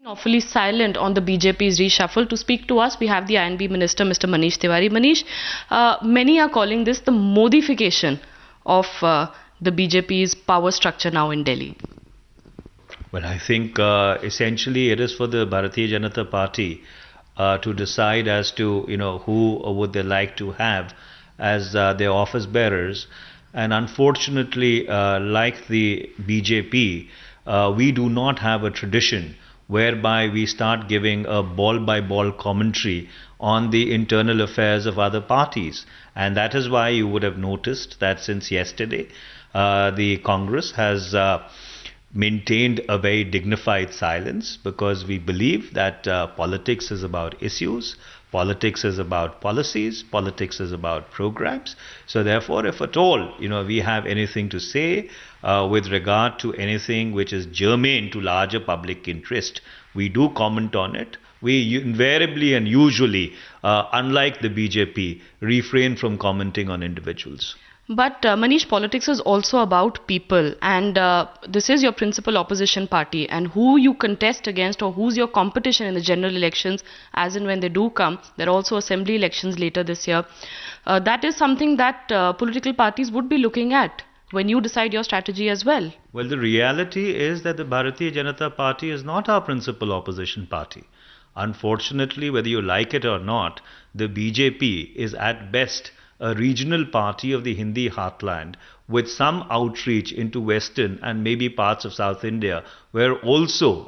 Awfully silent on the BJP's reshuffle. To speak to us, we have the INB Minister, Mr. Manish Tewari. Manish, many are calling this the modification of the BJP's power structure now in Delhi. Well, I think essentially it is for the Bharatiya Janata Party to decide as to who would they like to have as their office bearers, and unfortunately, like the BJP, we do not have a tradition whereby we start giving a ball by ball commentary on the internal affairs of other parties, and that is why you would have noticed that since yesterday, the Congress has maintained a very dignified silence, because we believe that politics is about issues, politics is about policies, politics is about programs. So therefore, if at all we have anything to say with regard to anything which is germane to larger public interest, we do comment on it. We invariably and usually, unlike the BJP, refrain from commenting on individuals. But Manish, politics is also about people, and this is your principal opposition party, and who you contest against or who's your competition in the general elections, as and when they do come. There are also assembly elections later this year. That is something that political parties would be looking at when you decide your strategy as well. Well, the reality is that the Bharatiya Janata Party is not our principal opposition party. Unfortunately, whether you like it or not, the BJP is at best a regional party of the Hindi heartland with some outreach into western and maybe parts of South India, where also,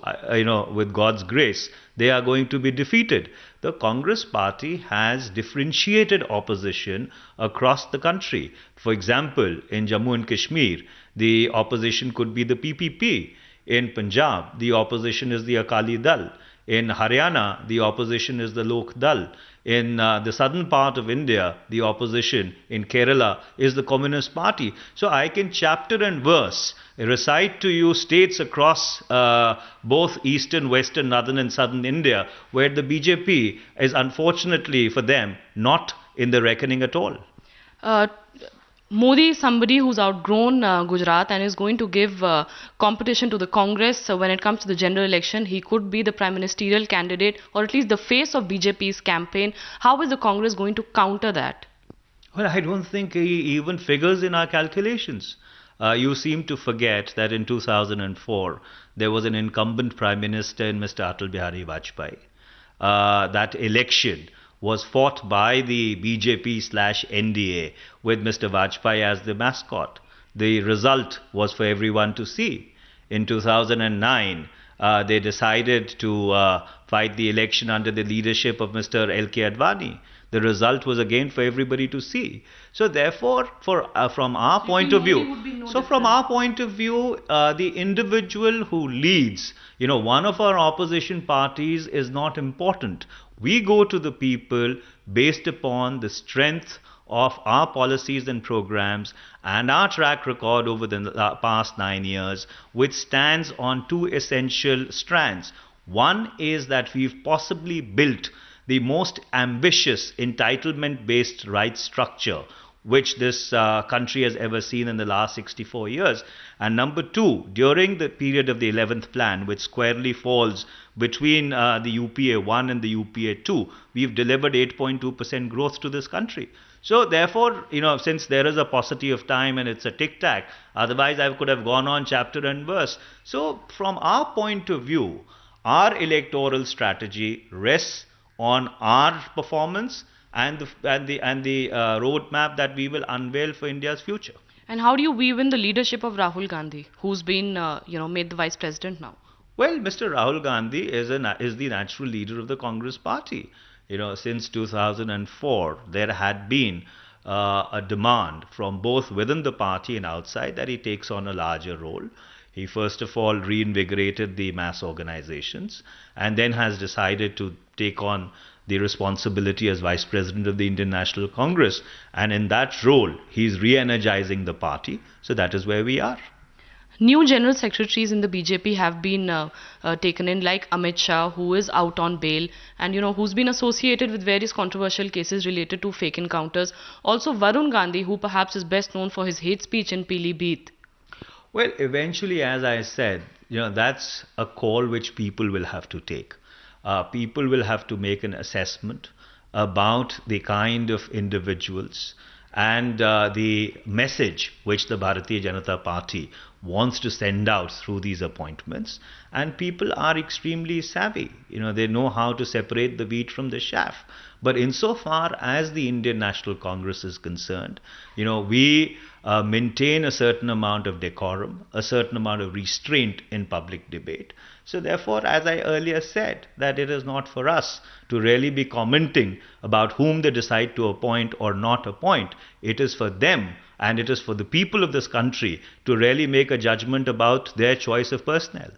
with God's grace, they are going to be defeated. The Congress party has differentiated opposition across the country. For example, in Jammu and Kashmir, the opposition could be the PPP. In Punjab, the opposition is the Akali Dal. In Haryana, the opposition is the Lok Dal. In the southern part of India, the opposition in Kerala is the Communist Party. So I can chapter and verse recite to you states across both eastern, western, northern and southern India where the BJP is, unfortunately for them, not in the reckoning at all. Uh, Modi is somebody who's outgrown Gujarat and is going to give competition to the Congress. So when it comes to the general election, he could be the prime ministerial candidate, or at least the face of BJP's campaign. How is the Congress going to counter that? Well, I don't think he even figures in our calculations. You seem to forget that in 2004, there was an incumbent prime minister in Mr. Atal Bihari Vajpayee. That election was fought by the BJP/NDA with Mr. Vajpayee as the mascot. The result was for everyone to see. In 2009, they decided to fight the election under the leadership of Mr. L.K. Advani. The result was again for everybody to see. So therefore, from our point of view, the individual who leads, one of our opposition parties is not important. We go to the people based upon the strength of our policies and programs and our track record over the past 9 years, which stands on two essential strands. One is that we've possibly built the most ambitious entitlement-based rights structure which this country has ever seen in the last 64 years. And number two, during the period of the 11th plan, which squarely falls between the UPA 1 and the UPA 2, we've delivered 8.2% growth to this country. So therefore, since there is a paucity of time and it's a tic-tac, otherwise I could have gone on chapter and verse. So from our point of view, our electoral strategy rests on our performance and the roadmap that we will unveil for India's future. And how do you weave in the leadership of Rahul Gandhi, who's been made the vice president now? Well, Mr. Rahul Gandhi is the natural leader of the Congress party. Since 2004, there had been a demand from both within the party and outside that he takes on a larger role. He first of all reinvigorated the mass organizations and then has decided to take on the responsibility as Vice President of the Indian National Congress. And in that role, he's re-energizing the party. So that is where we are. New general secretaries in the BJP have been taken in, like Amit Shah, who is out on bail and who's been associated with various controversial cases related to fake encounters. Also Varun Gandhi, who perhaps is best known for his hate speech in Pilibhit. Well, eventually, as I said, that's a call which people will have to take. People will have to make an assessment about the kind of individuals and the message which the Bharatiya Janata Party wants to send out through these appointments. And people are extremely savvy. They know how to separate the wheat from the chaff. But insofar as the Indian National Congress is concerned, we maintain a certain amount of decorum, a certain amount of restraint in public debate. So therefore, as I earlier said, that it is not for us to really be commenting about whom they decide to appoint or not appoint. It is for them and it is for the people of this country to really make a judgment about their choice of personnel.